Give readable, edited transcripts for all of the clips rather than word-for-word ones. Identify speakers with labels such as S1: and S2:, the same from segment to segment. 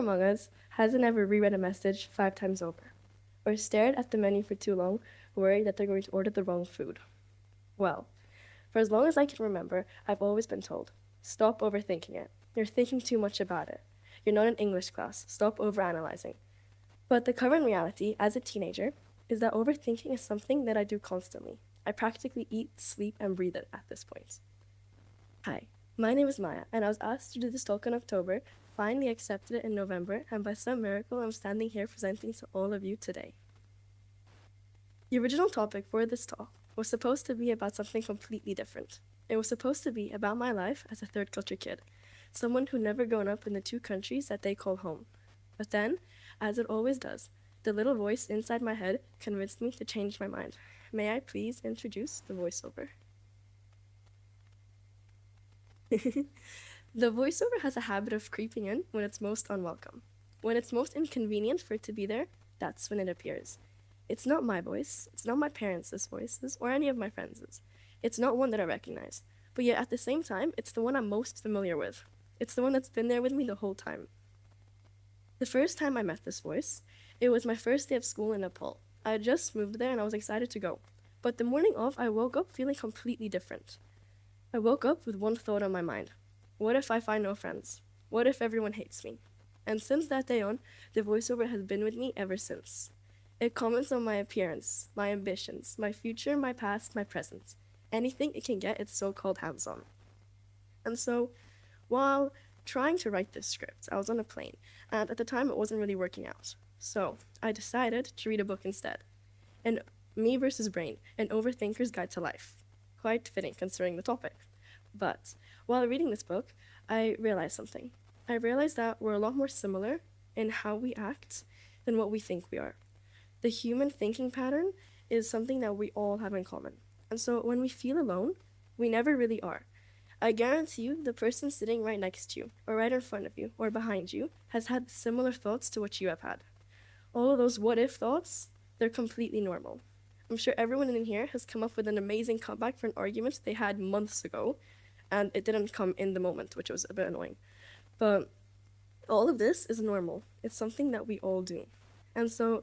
S1: among us hasn't ever reread a message 5 times over, or stared at the menu for too long, worried that they're going to order the wrong food? Well, for as long as I can remember, I've always been told, stop overthinking it. You're thinking too much about it. You're not in English class. Stop overanalyzing. But the current reality, as a teenager, is that overthinking is something that I do constantly. I practically eat, sleep, and breathe it at this point. Hi, my name is Maja, and I was asked to do this talk in October, finally accepted it in November, and by some miracle, I'm standing here presenting to all of you today. The original topic for this talk was supposed to be about something completely different. It was supposed to be about my life as a third culture kid, someone who never grown up in the two countries that they call home. But then, as it always does, the little voice inside my head convinced me to change my mind. May I please introduce the voiceover? The voiceover has a habit of creeping in when it's most unwelcome. When it's most inconvenient for it to be there, that's when it appears. It's not my voice, it's not my parents' voices, or any of my friends'. It's not one that I recognize, but yet at the same time, it's the one I'm most familiar with. It's the one that's been there with me the whole time. The first time I met this voice, it was my first day of school in Nepal. I had just moved there and I was excited to go. But the morning of, I woke up feeling completely different. I woke up with one thought on my mind. What if I find no friends? What if everyone hates me? And since that day on, the voiceover has been with me ever since. It comments on my appearance, my ambitions, my future, my past, my present. Anything it can get its so-called hands on. And so, while trying to write this script, I was on a plane, and at the time it wasn't really working out. So, I decided to read a book instead. And Me versus Brain, An Overthinker's Guide to Life. Quite fitting considering the topic. But while reading this book, I realized something. I realized that we're a lot more similar in how we act than what we think we are. The human thinking pattern is something that we all have in common. And so when we feel alone, we never really are. I guarantee you the person sitting right next to you, or right in front of you, or behind you, has had similar thoughts to what you have had. All of those what-if thoughts, they're completely normal. I'm sure everyone in here has come up with an amazing comeback for an argument they had months ago, and it didn't come in the moment, which was a bit annoying. But all of this is normal. It's something that we all do. And so,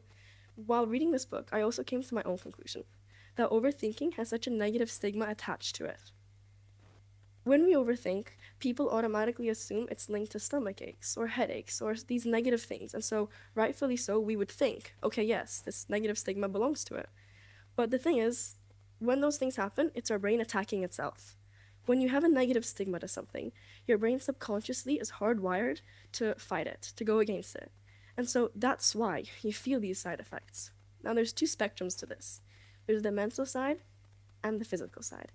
S1: while reading this book, I also came to my own conclusion, that overthinking has such a negative stigma attached to it. When we overthink, people automatically assume it's linked to stomach aches or headaches or these negative things, and so, rightfully so, we would think, okay, yes, this negative stigma belongs to it. But the thing is, when those things happen, it's our brain attacking itself. When you have a negative stigma to something, your brain subconsciously is hardwired to fight it, to go against it. And so that's why you feel these side effects. Now there's two spectrums to this. There's the mental side and the physical side.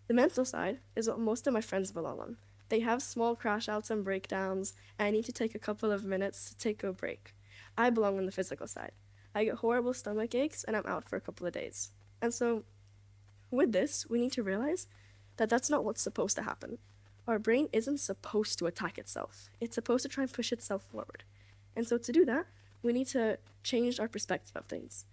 S1: The mental side is what most of my friends belong on. They have small crash outs and breakdowns, and I need to take a couple of minutes to take a break. I belong on the physical side. I get horrible stomach aches and I'm out for a couple of days. And so with this, we need to realize that that's not what's supposed to happen. Our brain isn't supposed to attack itself. It's supposed to try and push itself forward. And so to do that, we need to change our perspective of things.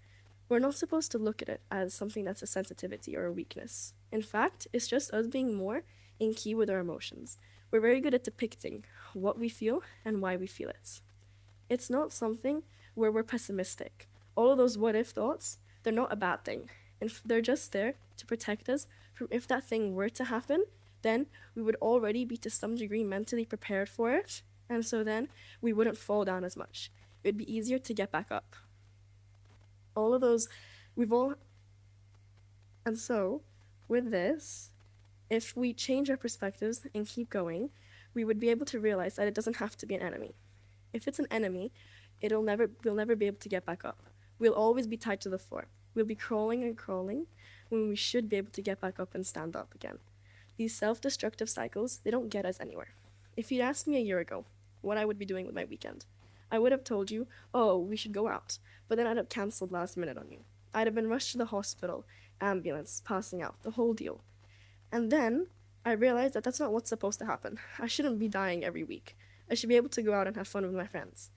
S1: We're not supposed to look at it as something that's a sensitivity or a weakness. In fact, it's just us being more in key with our emotions. We're very good at depicting what we feel and why we feel it. It's not something where we're pessimistic. All of those what-if thoughts, they're not a bad thing. And they're just there to protect us from if that thing were to happen, then we would already be to some degree mentally prepared for it. And so then we wouldn't fall down as much. It would be easier to get back up. All of those, and so with this, if we change our perspectives and keep going, we would be able to realize that it doesn't have to be an enemy. If it's an enemy, we'll never be able to get back up. We'll always be tied to the floor. We'll be crawling and crawling when we should be able to get back up and stand up again. These self-destructive cycles, they don't get us anywhere. If you'd asked me a year ago what I would be doing with my weekend, I would have told you, oh, we should go out, but then I'd have cancelled last minute on you. I'd have been rushed to the hospital, ambulance, passing out, the whole deal. And then I realized that that's not what's supposed to happen. I shouldn't be dying every week. I should be able to go out and have fun with my friends.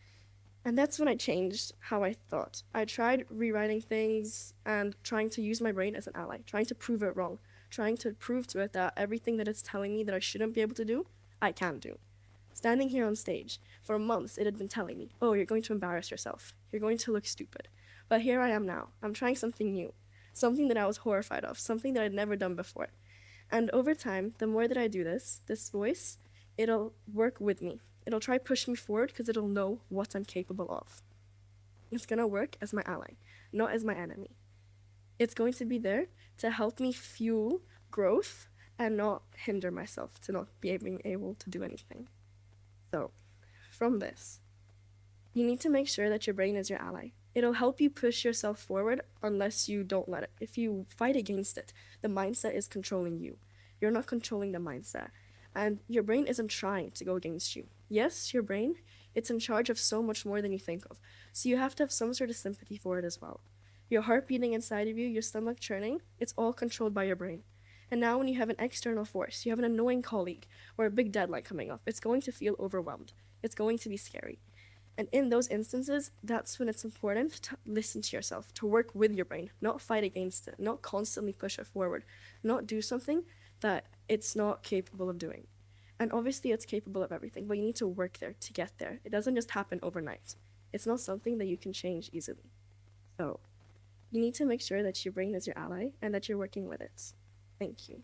S1: And that's when I changed how I thought. I tried rewriting things and trying to use my brain as an ally, trying to prove it wrong, trying to prove to it that everything that it's telling me that I shouldn't be able to do, I can do. Standing here on stage, for months it had been telling me, oh, you're going to embarrass yourself. You're going to look stupid. But here I am now. I'm trying something new, something that I was horrified of, something that I'd never done before. And over time, the more that I do this voice, it'll work with me. It'll try push me forward because it'll know what I'm capable of. It's going to work as my ally, not as my enemy. It's going to be there to help me fuel growth and not hinder myself to not being able to do anything. So, from this, you need to make sure that your brain is your ally. It'll help you push yourself forward unless you don't let it. If you fight against it, the mindset is controlling you. You're not controlling the mindset. And your brain isn't trying to go against you. Yes, your brain, it's in charge of so much more than you think of. So you have to have some sort of sympathy for it as well. Your heart beating inside of you, your stomach churning, it's all controlled by your brain. And now when you have an external force, you have an annoying colleague or a big deadline coming up, it's going to feel overwhelmed. It's going to be scary. And in those instances, that's when it's important to listen to yourself, to work with your brain, not fight against it, not constantly push it forward, not do something that it's not capable of doing. And obviously it's capable of everything, but you need to work there to get there. It doesn't just happen overnight. It's not something that you can change easily. So you need to make sure that your brain is your ally and that you're working with it. Thank you.